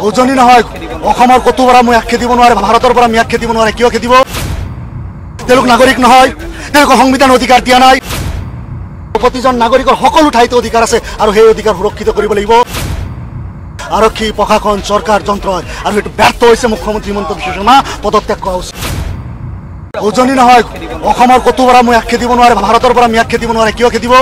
উজনি নহয় অসমৰ কতো পৰা মই আক্ষেপ দিব নোৱাৰে, ভাৰতৰ পৰা আমি আক্ষেপ দিব নোৱাৰে। কিয় খেদিব? তেওঁলোক নাগৰিক নহয়, তেওঁলোকক সংবিধান অধিকাৰ দিয়া নাই। প্ৰতিজন নাগৰিকৰ সকলো ঠাইতে অধিকাৰ আছে আৰু সেই অধিকাৰ সুৰক্ষিত কৰিব লাগিব। আৰক্ষী, প্ৰশাসন, চৰকাৰ, যন্ত্ৰ আৰু সেইটো ব্যৰ্থ হৈছে। মুখ্যমন্ত্ৰী হিমন্ত বিশ্ব শৰ্মা পদত্যাগ কৰা উচিত। উজনি নহয় অসমৰ কতো পৰা মই আক্ষেপ দিব নোৱাৰে, ভাৰতৰ পৰা আমি আক্ষেপ দিব নোৱাৰে। কিয় খেদিব?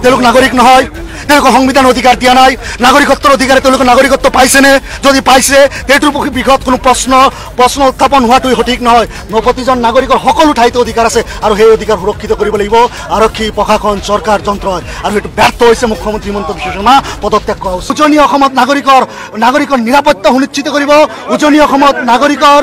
তেওঁলোক নাগৰিক নহয়, তেওঁলোকক সংবিধান অধিকাৰ দিয়া নাই। নাগৰিকত্বৰ অধিকাৰে তেওঁলোকে নাগৰিকত্ব পাইছেনে? যদি পাইছে সেইটোৰ বিষয়ত কোনো প্ৰশ্ন উত্থাপন হোৱাটো সঠিক নহয়। প্ৰতিজন নাগৰিকৰ সকলো ঠাইতে অধিকাৰ আছে আৰু সেই অধিকাৰ সুৰক্ষিত কৰিব লাগিব। আৰক্ষী, প্ৰশাসন, চৰকাৰ, যন্ত্ৰ আৰু সেইটো ব্যৰ্থ হৈছে। মুখ্যমন্ত্ৰী হিমন্ত বিশ্ব শৰ্মা পদত্যাগ কৰা উচিত। উজনি অসমত নাগৰিকৰ নিৰাপত্তা সুনিশ্চিত কৰিব। উজনি অসমত নাগৰিকৰ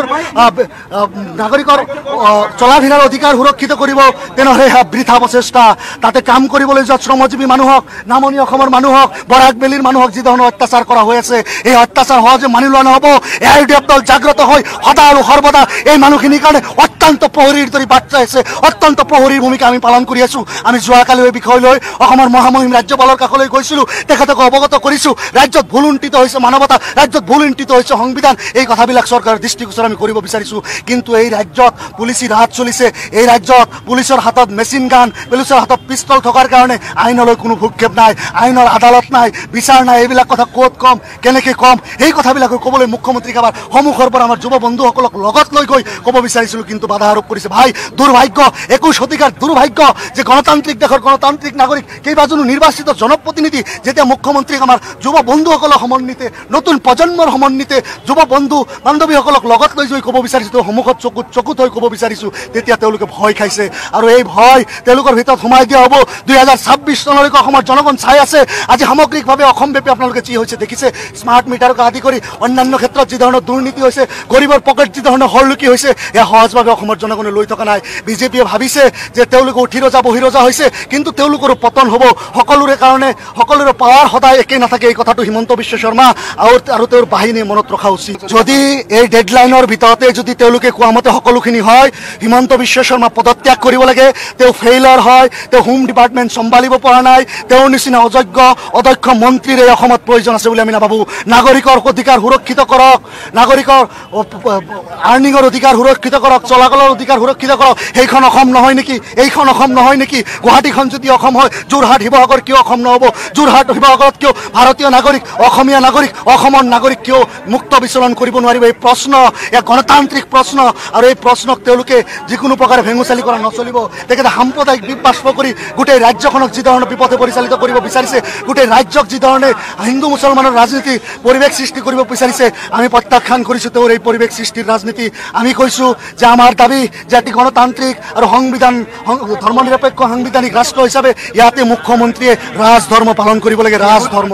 চলা ফিৰাৰ অধিকাৰ সুৰক্ষিত কৰিব। তেনেহ'লে বৃথা প্ৰচেষ্টা। তাতে কাম কৰিবলৈ যোৱা শ্ৰমজীৱী মানুহক, নামনি অসমৰ মানুহক, বৰাক বেলিৰ মানুহক যি ধৰণৰ অত্যাচাৰ কৰা হৈ আছে, এই অত্যাচাৰ সহজে মানি লোৱা নহ'ব। AIUDF দল জাগ্ৰত হৈ সদা আৰু সৰ্বদা এই মানুহখিনিৰ কাৰণে অত্যন্ত প্ৰহৰীৰ দৰে বাৰ্তা আছে, অত্যন্ত প্ৰহৰীৰ ভূমিকা আমি পালন কৰি আছোঁ। আমি যোৱাকালি এই বিষয় লৈ অসমৰ মহামহিম ৰাজ্যপালৰ কাষলৈ গৈছিলোঁ, তেখেতক অৱগত কৰিছোঁ। ৰাজ্যত ভুল উন্টিত হৈছে মানৱতা, ৰাজ্যত ভুল উন্টিত হৈছে সংবিধান। এই কথাবিলাক চৰকাৰৰ দৃষ্টিগোচৰ আমি কৰিব বিচাৰিছোঁ। কিন্তু এই ৰাজ্যত পুলিচি ৰাজ চলিছে। এই ৰাজ্যত পুলিচৰ হাতত মেচিন গান, পুলিচৰ হাতত পিষ্টল থকাৰ কাৰণে আইনলৈ কোনো ভূক্ষেপ নাই, আইনৰ আদালত নাই, বিচাৰ নাই। এইবিলাক কথা ক'ত কম, কেনেকৈ কম, এই কথাবিলাক ক'বলৈ মুখ্যমন্ত্ৰীক এবাৰ সন্মুখৰ পৰা আমাৰ যুৱ বন্ধুসকলক লগত লৈ গৈ ক'ব বিচাৰিছিলোঁ, কিন্তু বাধা আৰোপ কৰিছে। ভাই, দুৰ্ভাগ্য, 21 শতিকাৰ দুৰ্ভাগ্য যে গণতান্ত্ৰিক দেশৰ গণতান্ত্ৰিক নাগৰিক কেইবাজনো নিৰ্বাচিত জনপ্ৰতিনিধি যেতিয়া মুখ্যমন্ত্ৰীক আমাৰ যুৱ বন্ধুসকলৰ সমন্বিতে, নতুন প্ৰজন্মৰ সমন্বিতে যুৱ বন্ধু বান্ধৱীসকলক লগত লৈ গৈ ক'ব বিচাৰিছোঁ, সন্মুখত চকুত হৈ ক'ব বিচাৰিছোঁ, তেতিয়া তেওঁলোকে ভয় খাইছে। আৰু এই ভয় তেওঁলোকৰ ভিতৰত সোমাই দিয়া হ'ব। 2026 চনলৈকে অসমৰ জনগণ চাই আছে। আজি সামগ্ৰিকভাৱে অসমব্যাপী আপোনালোকে যি হৈছে দেখিছে, স্মাৰ্ট মিটাৰকে আদি কৰি অন্যান্য ক্ষেত্ৰত যি ধৰণৰ দুৰ্নীতি হৈছে, গৰীবৰ পকেট যি ধৰণৰ হৰলুকি হৈছে, এয়া সহজভাৱে অসমৰ জনগণে লৈ থকা নাই। বিজেপিয়ে ভাবিছে যে তেওঁলোকে উঠি ৰজা বহি ৰজা হৈছে, কিন্তু তেওঁলোকৰো পতন হ'ব। সকলোৰে কাৰণে সকলোৰে পাৱাৰ সদায় একেই নাথাকে। এই কথাটো হিমন্ত বিশ্ব শৰ্মা আৰু তেওঁৰ বাহিনীয়ে মনত ৰখা উচিত। যদি এই ডেডলাইনৰ ভিতৰতে যদি তেওঁলোকে কোৱা মতে সকলোখিনি হয়, হিমন্ত বিশ্ব শৰ্মা পদত্যাগ কৰিব লাগে। তেওঁ ফেইলাৰ হয়, তেওঁ হোম ডিপাৰ্টমেণ্ট চম্ভালিব পৰা নাই। তেওঁৰ নিচিনা অযোগ্য অদক্ষ মন্ত্ৰীৰ এই অসমত প্ৰয়োজন আছে বুলি আমি নাভাবোঁ। নাগৰিকৰ অধিকাৰ সুৰক্ষিত কৰক, নাগৰিকৰ আৰ্নিঙৰ অধিকাৰ সুৰক্ষিত কৰক, চলাচলৰ অধিকাৰ সুৰক্ষিত কৰক। সেইখন অসম নহয় নেকি? এইখন অসম নহয় নেকি? গুৱাহাটীখন যদি অসম হয়, যোৰহাট শিৱসাগৰ কিয় অসম নহ'ব? যোৰহাট শিৱসাগৰত কিয় ভাৰতীয় নাগৰিক, অসমীয়া নাগৰিক, অসমৰ নাগৰিক কিয় মুক্ত বিচৰণ কৰিব নোৱাৰিব? এই প্ৰশ্ন, এক গণতান্ত্ৰিক প্ৰশ্ন। আৰু এই প্ৰশ্নক তেওঁলোকে যিকোনো প্ৰকাৰে ভেঙুচালি কৰা নচলিব। তেখেতে সাম্প্ৰদায়িক বিবাস্প কৰি গোটেই ৰাজ্যখনক যি ধৰণে বিপথে পৰিচালিত কৰিব বিচাৰিছে, গোটেই ৰাজ্যক যি ধৰণে হিন্দু মুছলমানৰ ৰাজনীতি পৰিৱেশ সৃষ্টি কৰিব বিচাৰিছে, আমি প্ৰত্যাখ্যান কৰিছোঁ তেওঁৰ এই পৰিৱেশ সৃষ্টিৰ ৰাজনীতি। আমি কৈছোঁ যে আমাৰ দাবী যে এটি গণতান্ত্ৰিক আৰু ধৰ্ম নিৰপেক্ষ সাংবিধানিক ৰাষ্ট্ৰ হিচাপে ইয়াতে মুখ্যমন্ত্ৰীয়ে ৰাজধৰ্ম পালন কৰিব লাগে, ৰাজধৰ্ম।